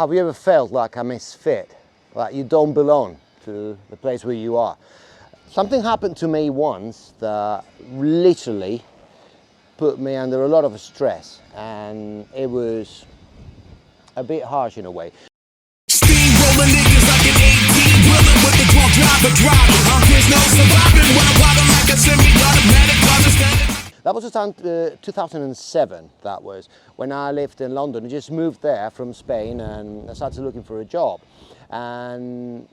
Have you ever felt like a misfit? Like you don't belong to the place where you are? Something happened to me once that literally put me under a lot of stress, and it was a bit harsh in a way. Steamrolling niggas like an 18 wheeler with the drunk driver driving. There's no surviving when I'm riding like a semi-automatic. That was around 2007, that was, when I lived in London. I just moved there from Spain and I started looking for a job. And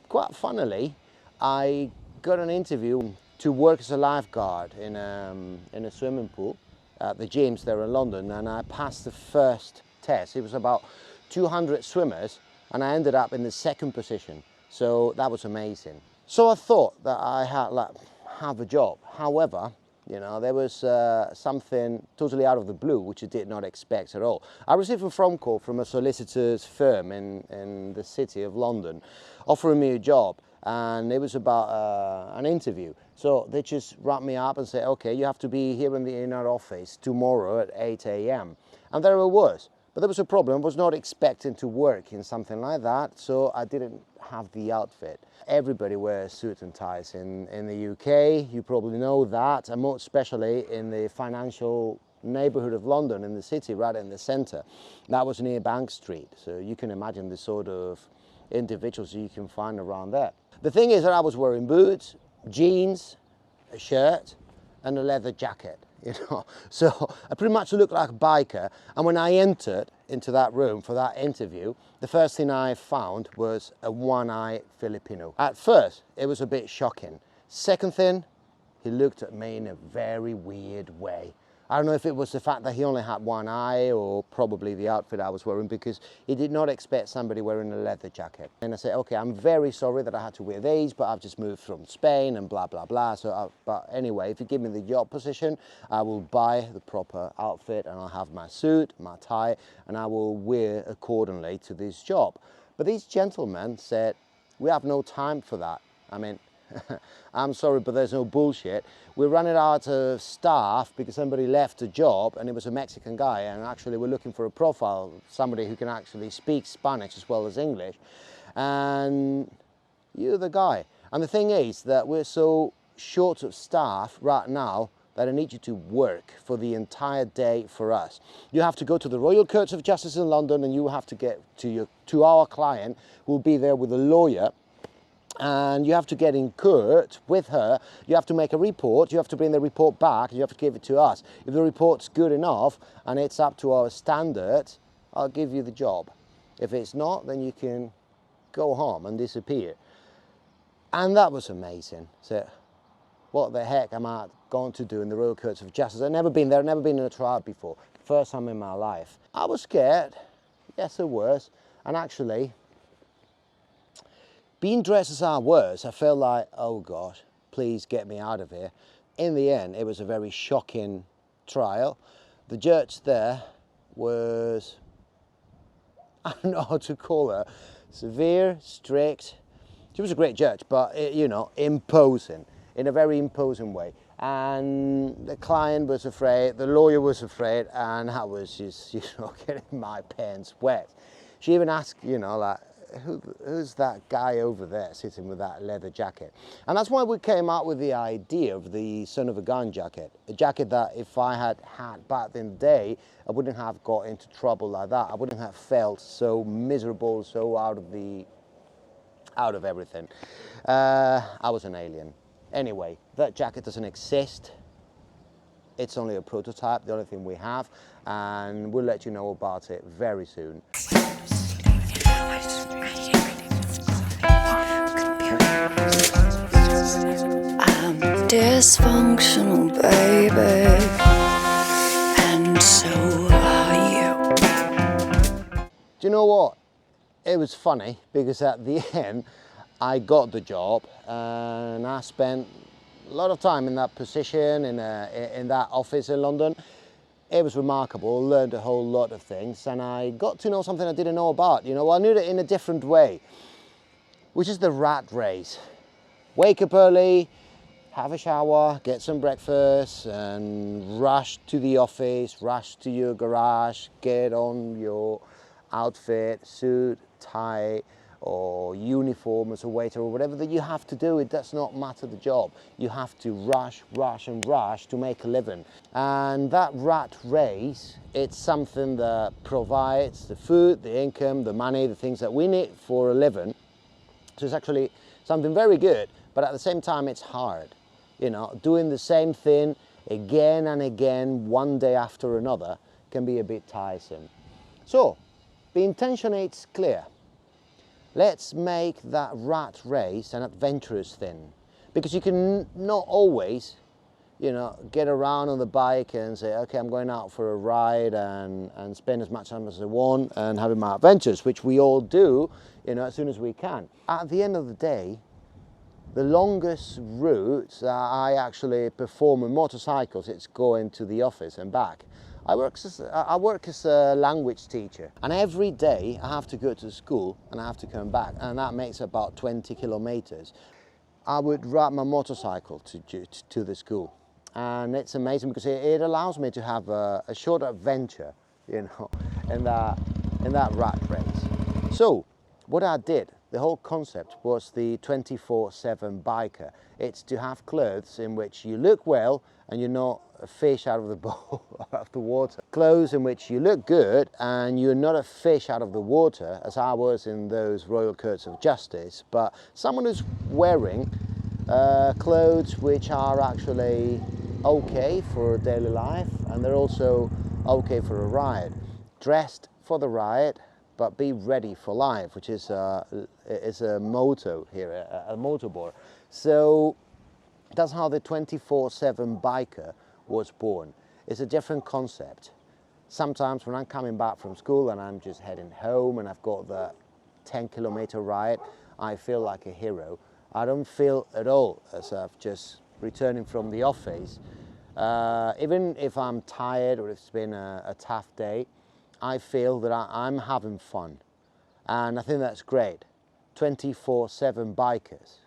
quite funnily, I got an interview to work as a lifeguard in a swimming pool at the gyms there in London, and I passed the first test. It was about 200 swimmers and I ended up in the second position. So that was amazing. So I thought that I had have a job. However, you know, there was something totally out of the blue, which I did not expect at all. I received a phone call from a solicitor's firm in the city of London, offering me a job, and it was about an interview. So they just rang me up and said, okay, you have to be here in our office tomorrow at 8 a.m. And there it was. But there was a problem. I was not expecting to work in something like that, so I didn't have the outfit. Everybody wears suits and ties in the UK, you probably know that, and more especially in the financial neighbourhood of London, in the city, right in the centre. That was near Bank Street, so you can imagine the sort of individuals you can find around there. The thing is that I was wearing boots, jeans, a shirt, and a leather jacket. You know, so I pretty much looked like a biker, and when I entered into that room for that interview, the first thing I found was a one-eyed Filipino. At first, it was a bit shocking. Second thing, he looked at me in a very weird way. I don't know if it was the fact that he only had one eye or probably the outfit I was wearing, because he did not expect somebody wearing a leather jacket. And I said, okay, I'm very sorry that I had to wear these, but I've just moved from Spain and blah, blah, blah. But anyway, if you give me the job position, I will buy the proper outfit and I'll have my suit, my tie, and I will wear accordingly to this job. But these gentlemen said, we have no time for that. I mean, I'm sorry, but there's no bullshit. We're running out of staff because somebody left a job and it was a Mexican guy, and actually we're looking for a profile, somebody who can actually speak Spanish as well as English, and you're the guy. And the thing is that we're so short of staff right now that I need you to work for the entire day for us. You have to go to the Royal Courts of Justice in London, and you have to get to our client, who will be there with a lawyer, and you have to get in court with her. You have to make a report, you have to bring the report back, and you have to give it to us. If the report's good enough and it's up to our standards, I'll give you the job. If it's not, then you can go home and disappear. And that was amazing. So what the heck am I going to do in the Royal Courts of Justice? I've never been there, I've never been in a trial before. First time in my life. I was scared, yes I was, and actually, being dressed as I was, I felt like, oh gosh, please get me out of here. In the end, it was a very shocking trial. The judge there was, I don't know how to call her, severe, strict. She was a great judge, but you know, imposing, in a very imposing way. And the client was afraid, the lawyer was afraid, and I was just, you know, getting my pants wet. She even asked, you know, like, who's that guy over there sitting with that leather jacket? And that's why we came up with the idea of the son of a gun jacket. A jacket that if I had back in the day, I wouldn't have got into trouble like that. I wouldn't have felt so miserable, so out of everything. I was an alien. Anyway, that jacket doesn't exist. It's only a prototype, the only thing we have, and we'll let you know about it very soon. I'm dysfunctional, baby, and so are you. Do you know what? It was funny because at the end I got the job and I spent a lot of time in that position, in that office in London. It was remarkable, learned a whole lot of things, and I got to know something I didn't know about. You know, I knew it in a different way, which is the rat race. Wake up early, have a shower, get some breakfast, and rush to the office, rush to your garage, get on your outfit, suit, tie, or uniform as a waiter, or whatever that you have to do. It does not matter the job. You have to rush, rush and rush to make a living. And that rat race, it's something that provides the food, the income, the money, the things that we need for a living. So it's actually something very good, but at the same time it's hard. You know, doing the same thing again and again, one day after another, can be a bit tiresome. So the intention is clear. Let's make that rat race an adventurous thing, because you can not always, you know, get around on the bike and say, okay, I'm going out for a ride and spend as much time as I want and having my adventures, which we all do, you know, as soon as we can. At the end of the day, the longest route I actually perform on motorcycles, it's going to the office and back. I work as a language teacher, and every day I have to go to school and I have to come back, and that makes about 20 kilometers. I would ride my motorcycle to the school, and it's amazing because it allows me to have a short adventure, you know, in that rat race. So what I did, the whole concept was the 24/7 biker. It's to have clothes in which you look well and you're not a fish out of the bowl, out of the water. Clothes in which you look good and you're not a fish out of the water, as I was in those Royal Courts of Justice, but someone who's wearing clothes which are actually okay for daily life, and they're also okay for a ride. Dressed for the ride, but be ready for life, which is a motto here, a motorboard. So that's how the 24/7 biker was born. It's a different concept. Sometimes when I'm coming back from school and I'm just heading home and I've got the 10-kilometer ride, I feel like a hero. I don't feel at all as if just returning from the office. Even if I'm tired or it's been a tough day, I feel that I'm having fun. And I think that's great. 24/7 bikers.